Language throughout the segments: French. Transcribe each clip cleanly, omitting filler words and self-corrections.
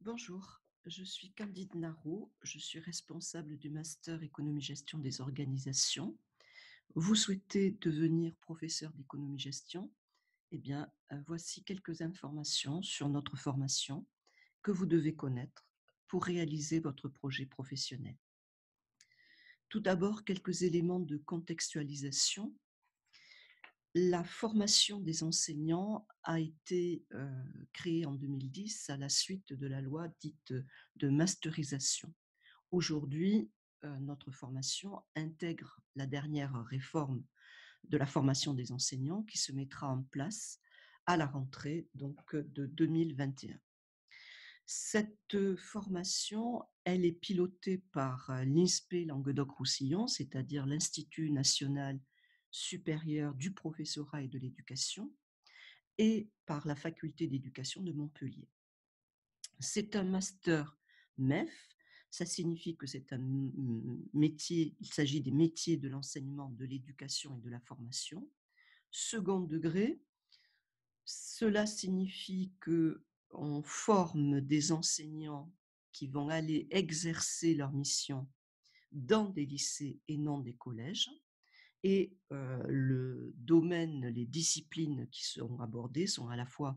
Bonjour, je suis Candide Narot, je suis responsable du master économie-gestion des organisations. Vous souhaitez devenir professeur d'économie-gestion? Eh bien, voici quelques informations sur notre formation que vous devez connaître pour réaliser votre projet professionnel. Tout d'abord, quelques éléments de contextualisation. La formation des enseignants a été créée en 2010 à la suite de la loi dite de masterisation. Aujourd'hui, notre formation intègre la dernière réforme de la formation des enseignants qui se mettra en place à la rentrée donc, de 2021. Cette formation, elle est pilotée par l'INSPE Languedoc-Roussillon, c'est-à-dire l'Institut national supérieur du professorat et de l'éducation, et par la faculté d'éducation de Montpellier. C'est un master MEF, ça signifie que c'est un métier, il s'agit des métiers de l'enseignement, de l'éducation et de la formation. Second degré, cela signifie qu'on forme des enseignants qui vont aller exercer leur mission dans des lycées et non des collèges. Et le domaine, les disciplines qui seront abordées sont à la fois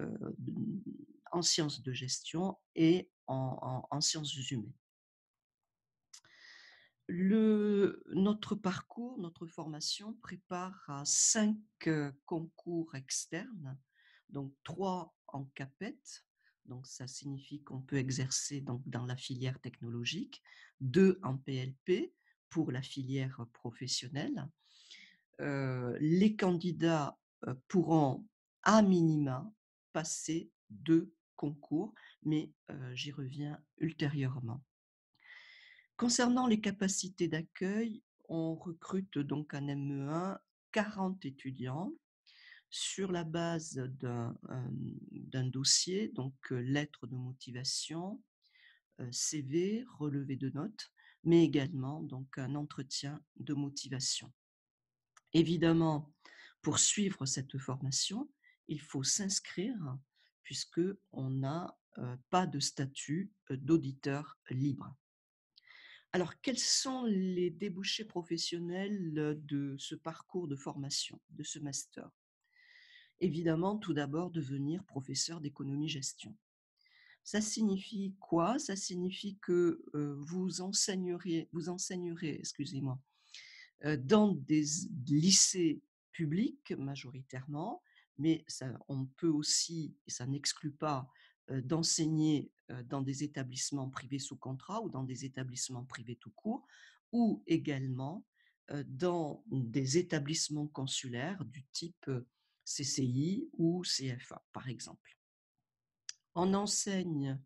euh, en sciences de gestion et en sciences humaines. Notre parcours, notre formation prépare à 5 concours externes, donc 3 en CAPET, donc ça signifie qu'on peut exercer donc, dans la filière technologique, 2 en PLP pour la filière professionnelle. Les candidats pourront à minima passer 2 concours, mais j'y reviens ultérieurement. Concernant les capacités d'accueil, on recrute donc en ME1 40 étudiants sur la base d'un dossier, donc lettre de motivation, CV, relevé de notes, mais également donc un entretien de motivation. Évidemment, pour suivre cette formation, il faut s'inscrire puisqu'on n'a pas de statut d'auditeur libre. Alors, quels sont les débouchés professionnels de ce parcours de formation, de ce master? Évidemment, tout d'abord, devenir professeur d'économie-gestion. Ça signifie quoi? Ça signifie que vous enseignerez, excusez-moi, dans des lycées publics majoritairement, mais ça, on peut aussi, et ça n'exclut pas, d'enseigner dans des établissements privés sous contrat ou dans des établissements privés tout court, ou également dans des établissements consulaires du type CCI ou CFA, par exemple. On enseigne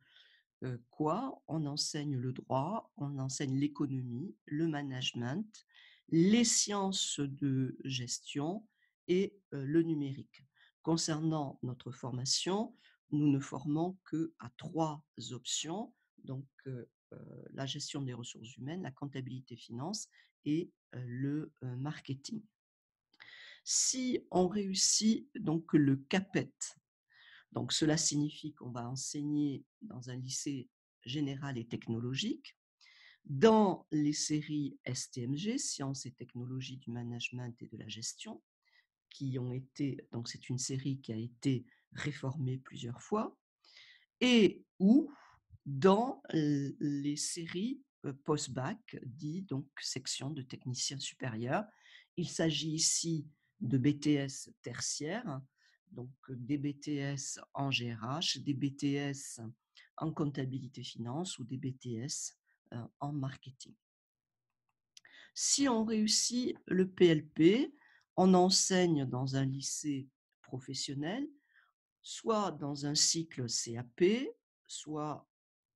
quoi? On enseigne le droit, on enseigne l'économie, le management, les sciences de gestion et le numérique. Concernant notre formation, nous ne formons qu'à 3 options, donc la gestion des ressources humaines, la comptabilité finance et le marketing. Si on réussit donc le CAPET, donc cela signifie qu'on va enseigner dans un lycée général et technologique, dans les séries STMG, Sciences et technologies du management et de la gestion, qui ont été, donc c'est une série qui a été réformée plusieurs fois, et ou dans les séries post-bac, dit donc section de technicien supérieur. Il s'agit ici de BTS tertiaires, donc des BTS en GRH, des BTS en comptabilité finance ou des BTS en marketing. Si on réussit le PLP, on enseigne dans un lycée professionnel, soit dans un cycle CAP, soit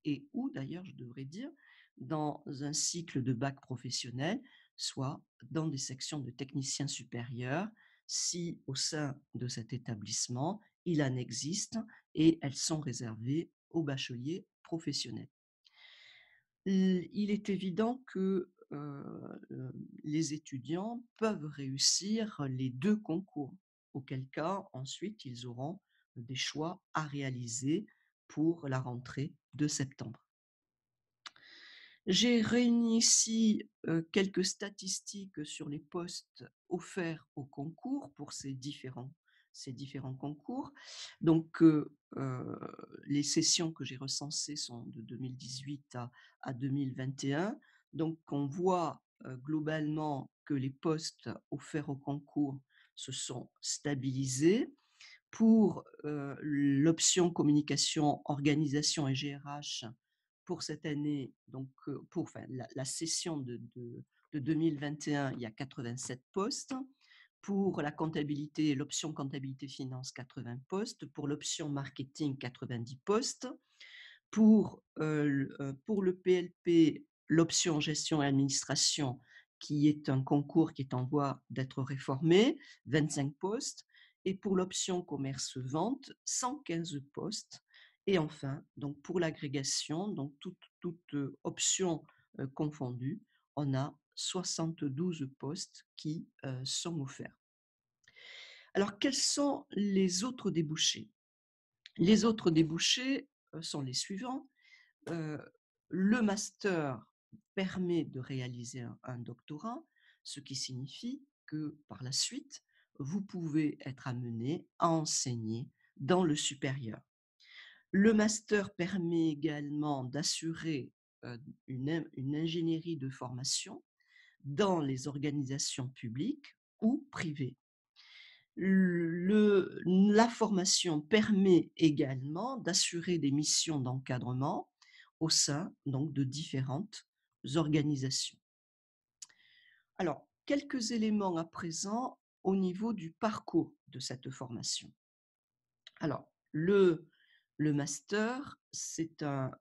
et ou d'ailleurs, je devrais dire, dans un cycle de bac professionnel, soit dans des sections de techniciens supérieurs, si au sein de cet établissement, il en existe et elles sont réservées aux bacheliers professionnels. Il est évident que les étudiants peuvent réussir les 2 concours, auquel cas ensuite ils auront des choix à réaliser pour la rentrée de septembre. J'ai réuni ici, quelques statistiques sur les postes offerts au concours pour ces différents concours. Donc, les sessions que j'ai recensées sont de 2018 à 2021. Donc on voit, globalement que les postes offerts au concours se sont stabilisés. Pour, l'option communication, organisation et GRH, pour cette année, donc, pour enfin la session de 2021, il y a 87 postes. Pour la comptabilité, l'option comptabilité finance, 80 postes. Pour l'option marketing, 90 postes. Pour le PLP, l'option gestion et administration, qui est un concours qui est en voie d'être réformé, 25 postes. Et pour l'option commerce-vente, 115 postes. Et enfin, donc pour l'agrégation, donc toute option confondue, on a 72 postes qui sont offerts. Alors, quels sont les autres débouchés? Les autres débouchés sont les suivants. euh, le master permet de réaliser un doctorat, ce qui signifie que par la suite, vous pouvez être amené à enseigner dans le supérieur. Le master permet également d'assurer euh, une ingénierie de formation dans les organisations publiques ou privées. La formation permet également d'assurer des missions d'encadrement au sein donc de différentes organisations. Alors, quelques éléments à présent au niveau du parcours de cette formation. Alors, le master, c'est un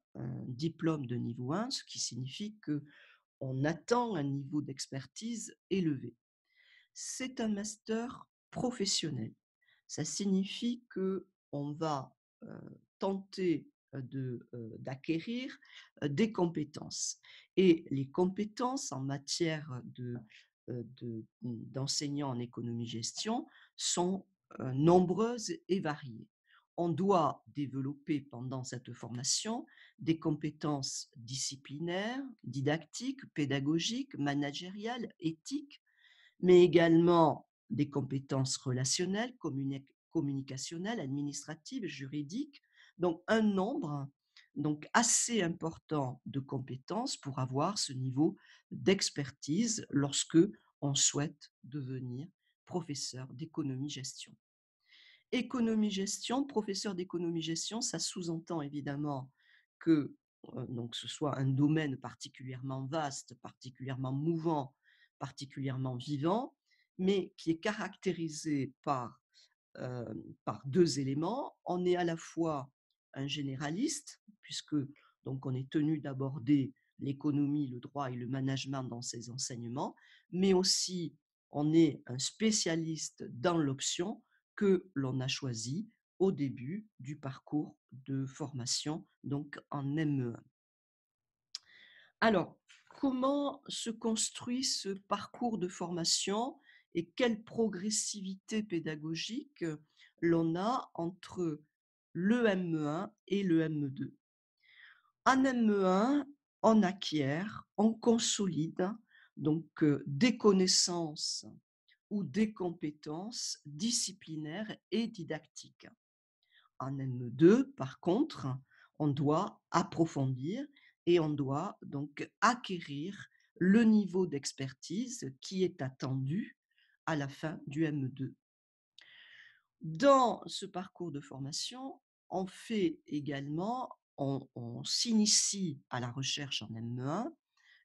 diplôme de niveau 1, ce qui signifie qu'on attend un niveau d'expertise élevé. C'est un master professionnel. Ça signifie qu'on va tenter d'acquérir des compétences. Et les compétences en matière d'enseignant en économie-gestion sont nombreuses et variées. On doit développer pendant cette formation des compétences disciplinaires, didactiques, pédagogiques, managériales, éthiques, mais également des compétences relationnelles, communicationnelles, administratives, juridiques. Donc, un nombre donc assez important de compétences pour avoir ce niveau d'expertise lorsque on souhaite devenir professeur d'économie-gestion. Économie-gestion, professeur d'économie-gestion, ça sous-entend évidemment que donc ce soit un domaine particulièrement vaste, particulièrement mouvant, particulièrement vivant, mais qui est caractérisé euh, par deux éléments. On est à la fois un généraliste, puisque donc on est tenu d'aborder l'économie, le droit et le management dans ses enseignements, mais aussi on est un spécialiste dans l'option que l'on a choisie au début du parcours de formation, donc en ME1. Alors, comment se construit ce parcours de formation et quelle progressivité pédagogique l'on a entre le ME1 et le ME2? En ME1, on acquiert, on consolide donc des connaissances ou des compétences disciplinaires et didactiques. En ME2, par contre, on doit approfondir et on doit donc acquérir le niveau d'expertise qui est attendu à la fin du ME2. Dans ce parcours de formation, on fait également, on s'initie à la recherche en ME1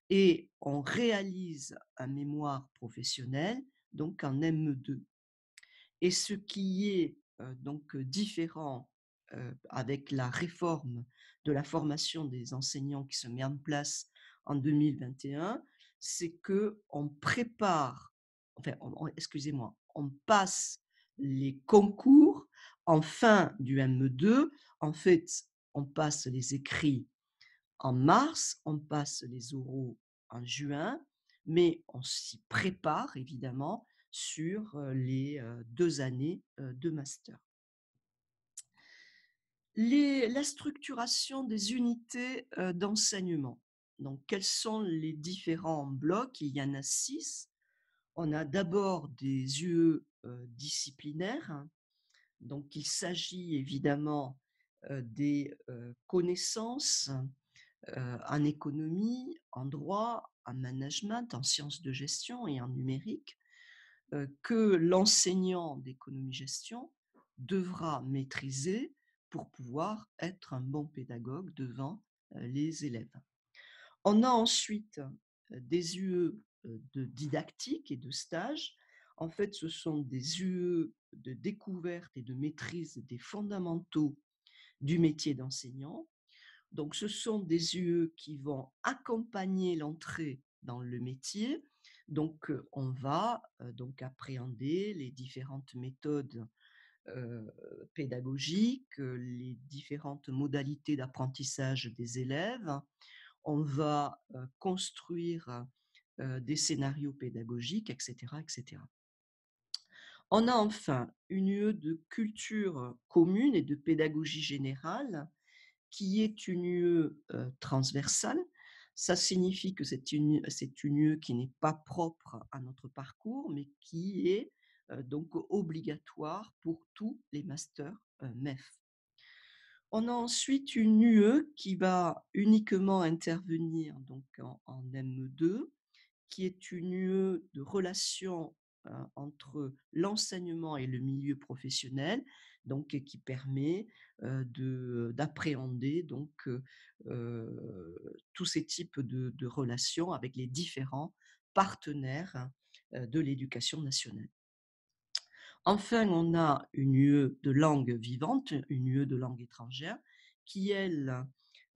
et on réalise un mémoire professionnel, donc en ME2. Et ce qui est donc différent avec la réforme de la formation des enseignants qui se met en place en 2021, c'est qu'on prépare, enfin, excusez-moi, on passe les concours en fin du ME2. En fait, on passe les écrits en mars, on passe les oraux en juin, mais on s'y prépare évidemment sur les 2 années de master. La structuration des unités, d'enseignement. Donc quels sont les différents blocs? Il y en a 6. On a d'abord des UE, disciplinaires, hein. Donc il s'agit évidemment, des, connaissances, en économie, en droit, en management, en sciences de gestion et en numérique, que l'enseignant d'économie-gestion devra maîtriser pour pouvoir être un bon pédagogue devant, les élèves. On a ensuite, des UE, de didactique et de stage. En fait, ce sont des UE de découverte et de maîtrise des fondamentaux du métier d'enseignant. Donc ce sont des UE qui vont accompagner l'entrée dans le métier. Donc on va, donc appréhender les différentes méthodes, heu, pédagogiques, les différentes modalités d'apprentissage des élèves. On va, construire, des scénarios pédagogiques et cetera et cetera. On a enfin une UE de culture commune et de pédagogie générale qui est une UE, transversale. Ça signifie que c'est une UE qui n'est pas propre à notre parcours, mais qui est, donc obligatoire pour tous les masters, MEF. On a ensuite une UE qui va uniquement intervenir donc en M2, qui est une UE de relation, entre l'enseignement et le milieu professionnel, donc qui permet, d'appréhender donc tous ces types de relations avec les différents partenaires, de l'éducation nationale. Enfin, on a une UE de langue vivante, une UE de langue étrangère, qui elle,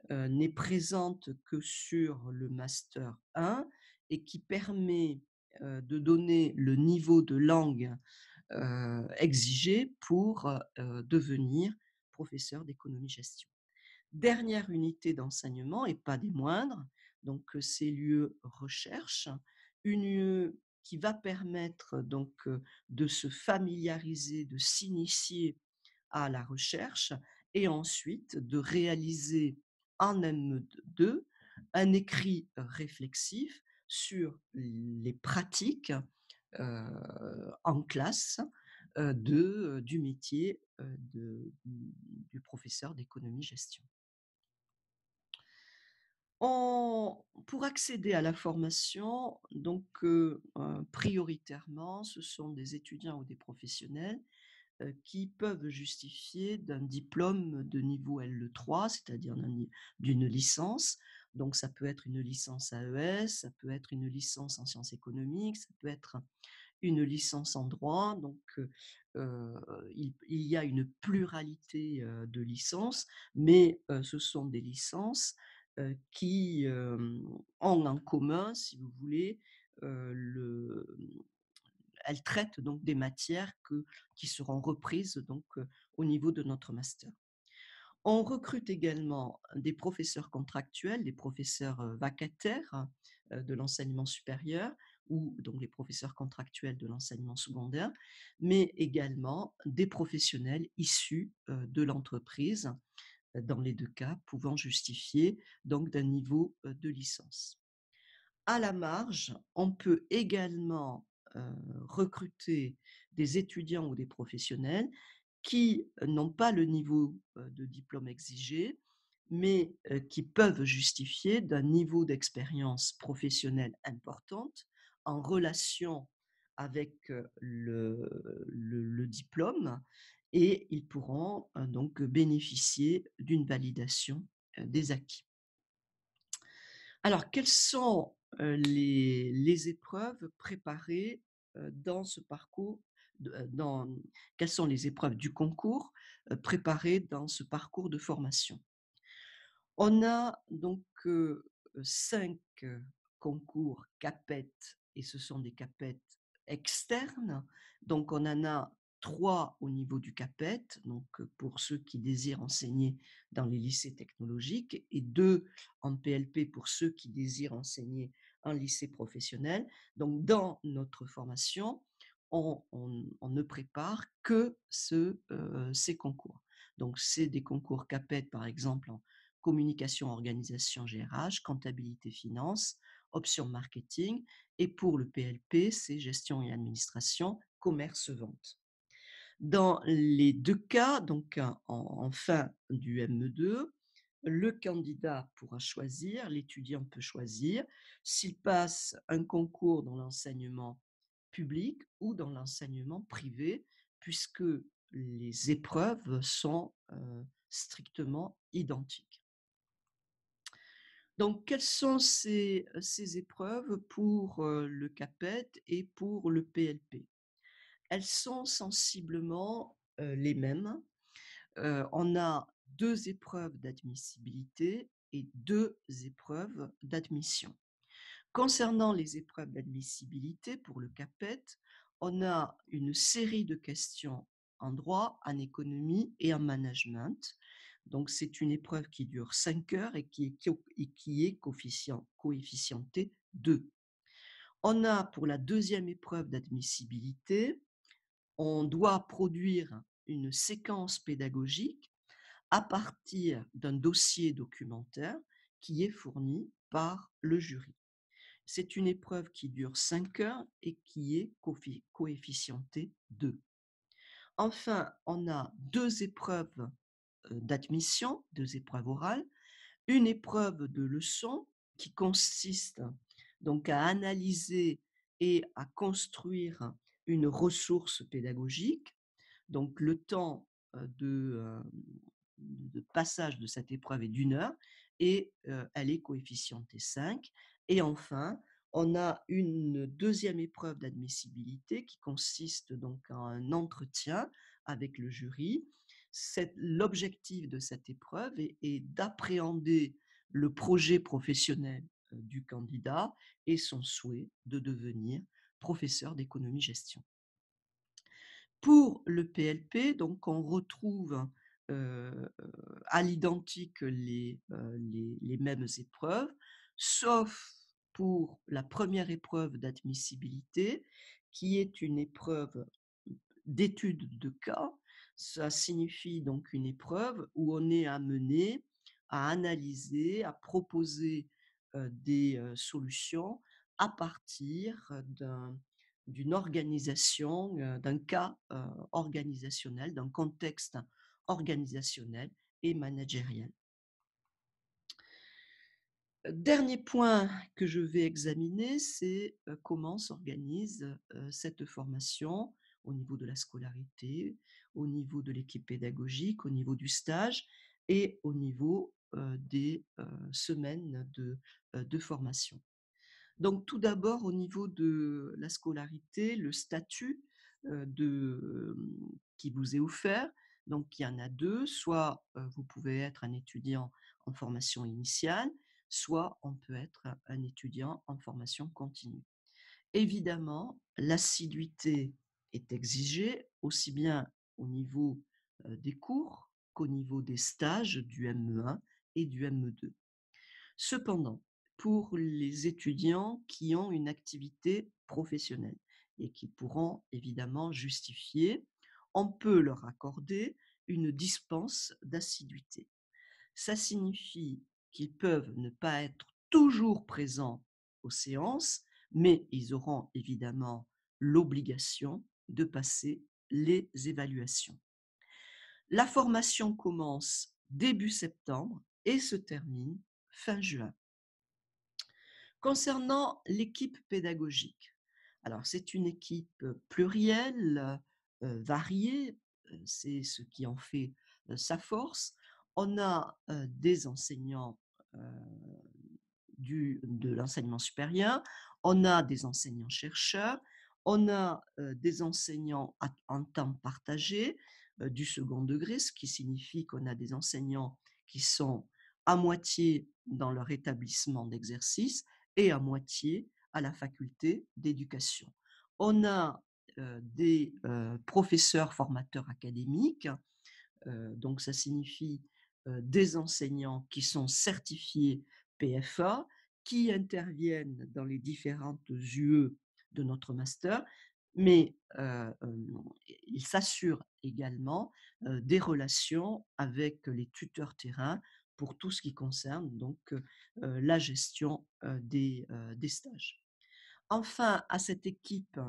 n'est présente que sur le master 1 et qui permet, de donner le niveau de langue, exigé pour, devenir professeur d'économie-gestion. Dernière unité d'enseignement et pas des moindres, donc c'est l'UE recherche, une UE qui va permettre donc, de se familiariser, de s'initier à la recherche et ensuite de réaliser en M2 un écrit réflexif sur les pratiques, en classe, du métier, du professeur d'économie-gestion. Pour accéder à la formation, donc prioritairement, ce sont des étudiants ou des professionnels, qui peuvent justifier d'un diplôme de niveau L3, c'est-à-dire d'une licence. Donc ça peut être une licence AES, ça peut être une licence en sciences économiques, ça peut être une licence en droit. Donc il y a une pluralité, de licences, mais ce sont des licences, qui, ont en commun, si vous voulez, le elles traitent donc des matières qui seront reprises donc, au niveau de notre master. On recrute également des professeurs contractuels, des professeurs, vacataires, de l'enseignement supérieur ou donc les professeurs contractuels de l'enseignement secondaire, mais également des professionnels issus, de l'entreprise, dans les 2 cas pouvant justifier donc d'un niveau, de licence. À la marge, on peut également, recruter des étudiants ou des professionnels qui n'ont pas le niveau, de diplôme exigé, mais, qui peuvent justifier d'un niveau d'expérience professionnelle importante en relation avec, le diplôme et ils pourront, donc bénéficier d'une validation, des acquis. Alors, quelles sont, les épreuves préparées, dans ce parcours dans quelles sont les épreuves du concours, préparées dans ce parcours de formation? On a donc, 5 concours CAPET et ce sont des CAPET externes. Donc on en a 3 au niveau du CAPET, donc pour ceux qui désirent enseigner dans les lycées technologiques et 2 en PLP pour ceux qui désirent enseigner en lycée professionnel. Donc dans notre formation, on ne prépare que ces concours. Donc, c'est des concours CAPET, par exemple, en communication, organisation, GRH, comptabilité, finance, option marketing. Et pour le PLP, c'est gestion et administration, commerce, vente. Dans les 2 cas, donc en fin du ME2, le candidat pourra choisir, l'étudiant peut choisir s'il passe un concours dans l'enseignement public ou dans l'enseignement privé, puisque les épreuves sont, strictement identiques. Donc quelles sont ces épreuves pour, le CAPET et pour le PLP? Elles sont sensiblement, les mêmes. On a 2 épreuves d'admissibilité et 2 épreuves d'admission. Concernant les épreuves d'admissibilité pour le CAPET, on a une série de questions en droit, en économie et en management. Donc c'est une épreuve qui dure 5 heures et qui est coefficientée 2. On a pour la deuxième épreuve d'admissibilité, on doit produire une séquence pédagogique à partir d'un dossier documentaire qui est fourni par le jury. C'est une épreuve qui dure 5 heures et qui est coefficientée 2. Enfin, on a 2 épreuves d'admission, 2 épreuves orales, une épreuve de leçon qui consiste donc à analyser et à construire une ressource pédagogique. Donc le temps de passage de cette épreuve est d'1 heure et elle est coefficientée 5. Et enfin, on a une deuxième épreuve d'admissibilité qui consiste donc en un entretien avec le jury. L'objectif de cette épreuve est d'appréhender le projet professionnel du candidat et son souhait de devenir professeur d'économie-gestion. Pour le PLP, donc on retrouve à l'identique les mêmes épreuves, sauf pour la première épreuve d'admissibilité, qui est une épreuve d'étude de cas. Ça signifie donc une épreuve où on est amené à analyser, à proposer des solutions à partir d'une organisation, d'un cas organisationnel, d'un contexte organisationnel et managériel. Dernier point que je vais examiner, c'est comment s'organise cette formation au niveau de la scolarité, au niveau de l'équipe pédagogique, au niveau du stage et au niveau des semaines de formation. Donc tout d'abord au niveau de la scolarité, le statut qui vous est offert, donc il y en a 2, soit vous pouvez être un étudiant en formation initiale, soit on peut être un étudiant en formation continue. Évidemment, l'assiduité est exigée aussi bien au niveau des cours qu'au niveau des stages du ME1 et du ME2. Cependant, pour les étudiants qui ont une activité professionnelle et qui pourront évidemment justifier, on peut leur accorder une dispense d'assiduité. Ça signifie qu'ils peuvent ne pas être toujours présents aux séances, mais ils auront évidemment l'obligation de passer les évaluations. La formation commence début septembre et se termine fin juin. Concernant l'équipe pédagogique, alors c'est une équipe plurielle, variée, c'est ce qui en fait sa force. On a des enseignants de l'enseignement supérieur, on a des enseignants-chercheurs, on a des enseignants en temps partagé du second degré, ce qui signifie qu'on a des enseignants qui sont à moitié dans leur établissement d'exercice et à moitié à la faculté d'éducation. On a des professeurs formateurs académiques, donc ça signifie des enseignants qui sont certifiés PFA, qui interviennent dans les différentes UE de notre master, mais ils s'assurent également des relations avec les tuteurs terrain pour tout ce qui concerne donc la gestion des stages. Enfin, à cette équipe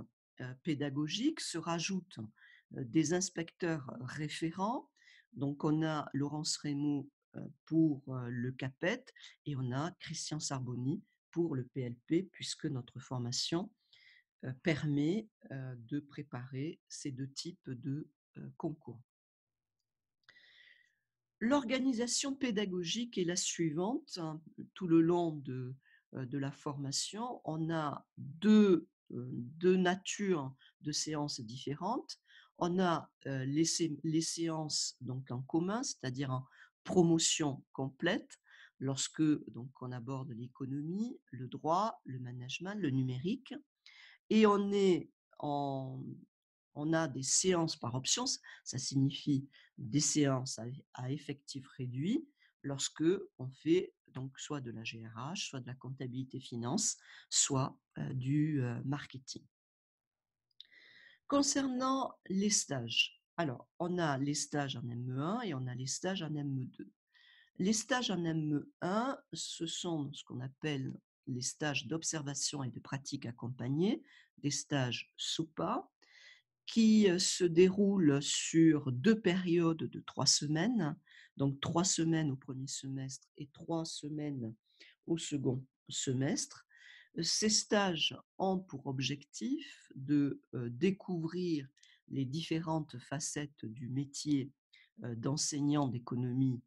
pédagogique se rajoutent des inspecteurs référents. Donc, on a Laurence Rémaux pour le CAPET et on a Christian Sarboni pour le PLP, puisque notre formation permet de préparer ces deux types de concours. L'organisation pédagogique est la suivante. Tout le long de la formation, on a deux natures de séances différentes. On a les séances donc en commun, c'est-à-dire en promotion complète, lorsque donc on aborde l'économie, le droit, le management, le numérique, et on a des séances par option, ça signifie des séances à effectif réduit lorsque on fait donc soit de la GRH, soit de la comptabilité finance, soit du marketing. Concernant les stages, alors on a les stages en ME1 et on a les stages en ME2. Les stages en ME1, ce sont ce qu'on appelle les stages d'observation et de pratique accompagnée, des stages SOPA, qui se déroulent sur 2 périodes de 3 semaines, donc 3 semaines au premier semestre et 3 semaines au second semestre. Ces stages ont pour objectif de découvrir les différentes facettes du métier d'enseignant d'économie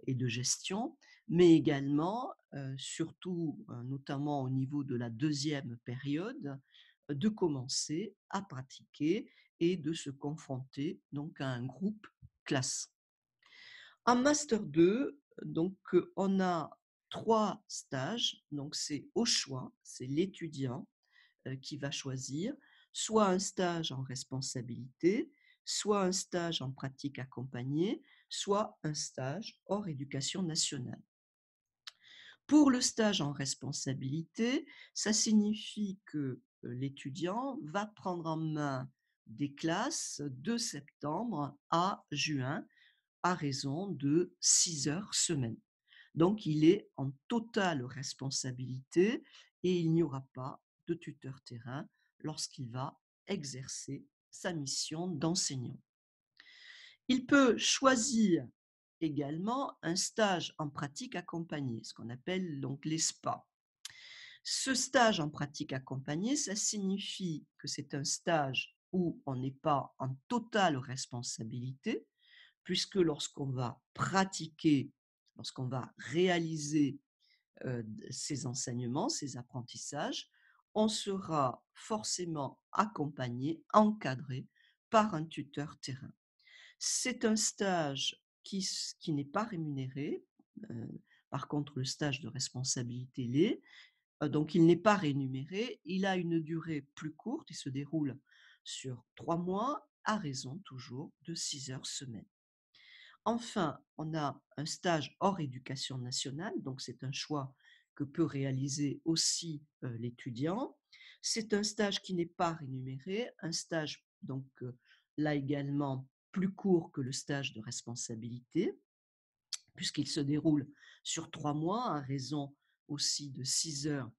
et de gestion, mais également, surtout, notamment au niveau de la deuxième période, de commencer à pratiquer et de se confronter donc à un groupe classe. En master 2, donc on a 3 stages, donc c'est au choix, c'est l'étudiant qui va choisir soit un stage en responsabilité, soit un stage en pratique accompagnée, soit un stage hors éducation nationale. Pour le stage en responsabilité, ça signifie que l'étudiant va prendre en main des classes de septembre à juin à raison de 6 heures semaine. Donc, il est en totale responsabilité et il n'y aura pas de tuteur terrain lorsqu'il va exercer sa mission d'enseignant. Il peut choisir également un stage en pratique accompagnée, ce qu'on appelle donc les SPA. Ce stage en pratique accompagnée, ça signifie que c'est un stage où on n'est pas en totale responsabilité, puisque lorsqu'on va pratiquer, lorsqu'on va réaliser ces enseignements, ces apprentissages, on sera forcément accompagné, encadré par un tuteur terrain. C'est un stage qui n'est pas rémunéré. Par contre, le stage de responsabilité l'est. Donc, il n'est pas rémunéré. Il a une durée plus courte. Il se déroule sur 3 mois à raison toujours de 6 heures semaine. Enfin, on a un stage hors éducation nationale. Donc, c'est un choix que peut réaliser aussi l'étudiant. C'est un stage qui n'est pas rémunéré, un stage donc là également plus court que le stage de responsabilité, puisqu'il se déroule sur 3 mois à raison aussi de 6 heures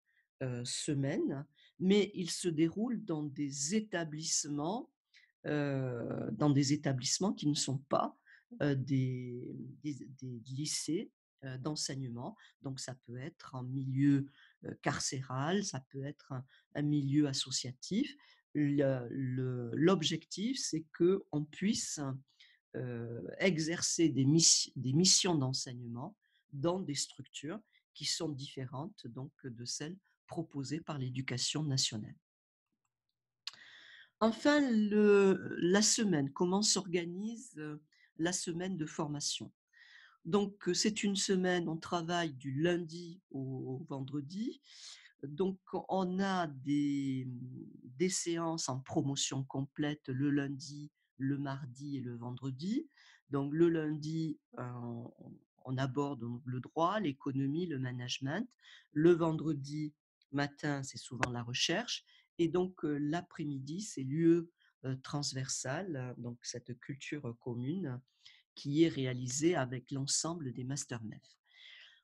semaine, mais il se déroule dans des établissements qui ne sont pas des lycées d'enseignement. Donc ça peut être un milieu carcéral, ça peut être un milieu associatif. L'objectif, c'est qu'on puisse exercer des missions d'enseignement dans des structures qui sont différentes donc de celles proposées par l'éducation nationale. Enfin, la semaine, comment s'organise la semaine de formation? Donc, c'est une semaine, on travaille du lundi au vendredi. Donc, on a des séances en promotion complète le lundi, le mardi et le vendredi. Donc, le lundi, on aborde donc le droit, l'économie, le management. Le vendredi matin, c'est souvent la recherche. Et donc, l'après-midi, c'est lieu transversale, donc cette culture commune qui est réalisée avec l'ensemble des master MEF.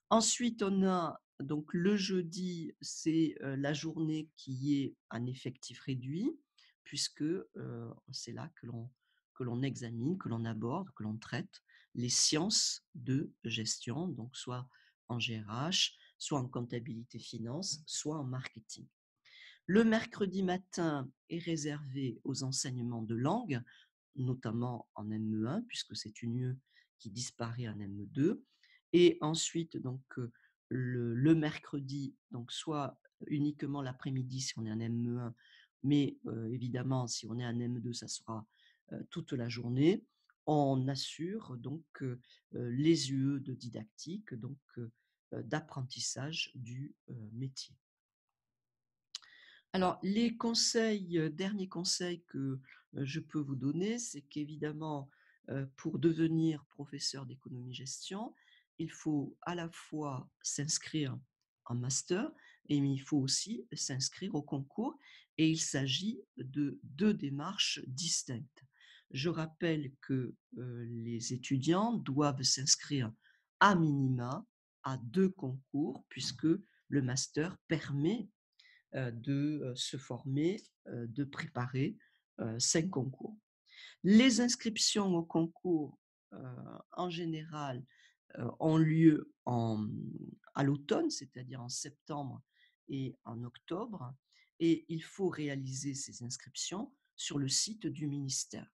Ensuite, on a donc le jeudi, c'est, la journée qui est en effectif réduit puisque, c'est là que l'on examine, que l'on aborde, que l'on traite les sciences de gestion, donc soit en GRH, soit en comptabilité finance, soit en marketing. Le mercredi matin est réservé aux enseignements de langue, notamment en ME1, puisque c'est une UE qui disparaît en ME2. Et ensuite, donc, le mercredi, donc soit uniquement l'après-midi si on est en ME1, mais évidemment, si on est en ME2, ça sera toute la journée. On assure donc les UE de didactique, donc d'apprentissage du métier. Alors, les conseils, derniers conseils que, je peux vous donner, c'est qu'évidemment, pour devenir professeur d'économie-gestion, il faut à la fois s'inscrire en master, mais il faut aussi s'inscrire au concours et il s'agit de 2 démarches distinctes. Je rappelle que, les étudiants doivent s'inscrire à minima à 2 concours puisque le master permet de se former, de préparer 5 concours. Les inscriptions au concours, euh, en général, ont lieu à l'automne, c'est-à-dire en septembre et en octobre, et il faut réaliser ces inscriptions sur le site du ministère.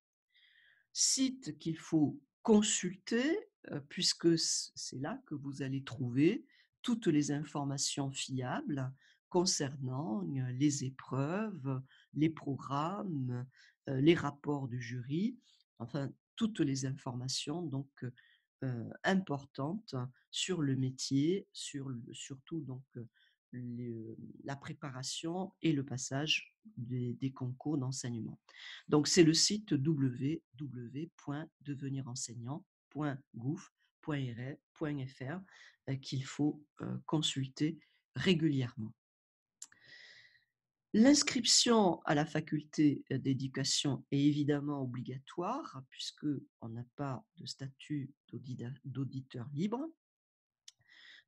Site qu'il faut consulter, puisque c'est là que vous allez trouver toutes les informations fiables concernant, les épreuves, les programmes, les rapports du jury, enfin toutes les informations donc, importantes sur le métier, surtout donc, la préparation et le passage des concours d'enseignement. Donc, c'est le site www.devenirenseignant.gouv.fr qu'il faut consulter régulièrement. L'inscription à la faculté d'éducation est évidemment obligatoire puisqu'on n'a pas de statut d'auditeur libre.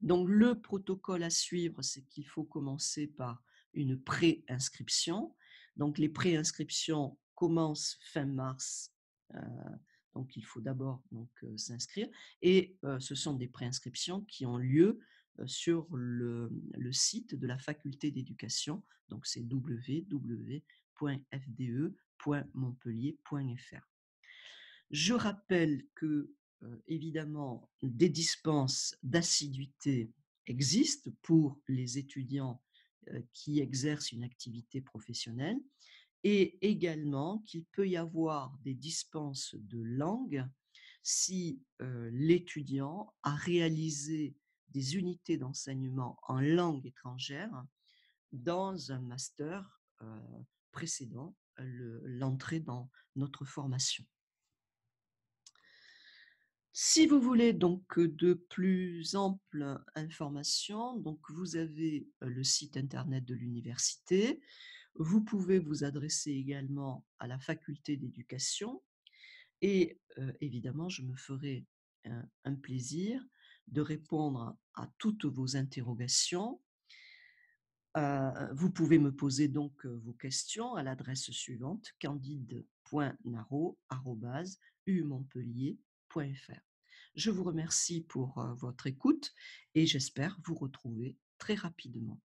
Donc, le protocole à suivre, c'est qu'il faut commencer par une pré-inscription. Donc, les pré-inscriptions commencent fin mars. Donc, il faut d'abord s'inscrire. Et ce sont des pré-inscriptions qui ont lieu sur le site de la faculté d'éducation. Donc, c'est www.fde.montpellier.fr. Je rappelle que, évidemment, des dispenses d'assiduité existent pour les étudiants qui exercent une activité professionnelle et également qu'il peut y avoir des dispenses de langue si l'étudiant a réalisé des unités d'enseignement en langue étrangère dans un master précédent l'entrée dans notre formation. Si vous voulez donc de plus amples informations, donc vous avez le site internet de l'université. Vous pouvez vous adresser également à la faculté d'éducation et évidemment, je me ferai un plaisir de répondre à toutes vos interrogations. Vous pouvez me poser donc vos questions à l'adresse suivante: candide.naro@umontpellier.fr. Je vous remercie pour votre écoute et j'espère vous retrouver très rapidement.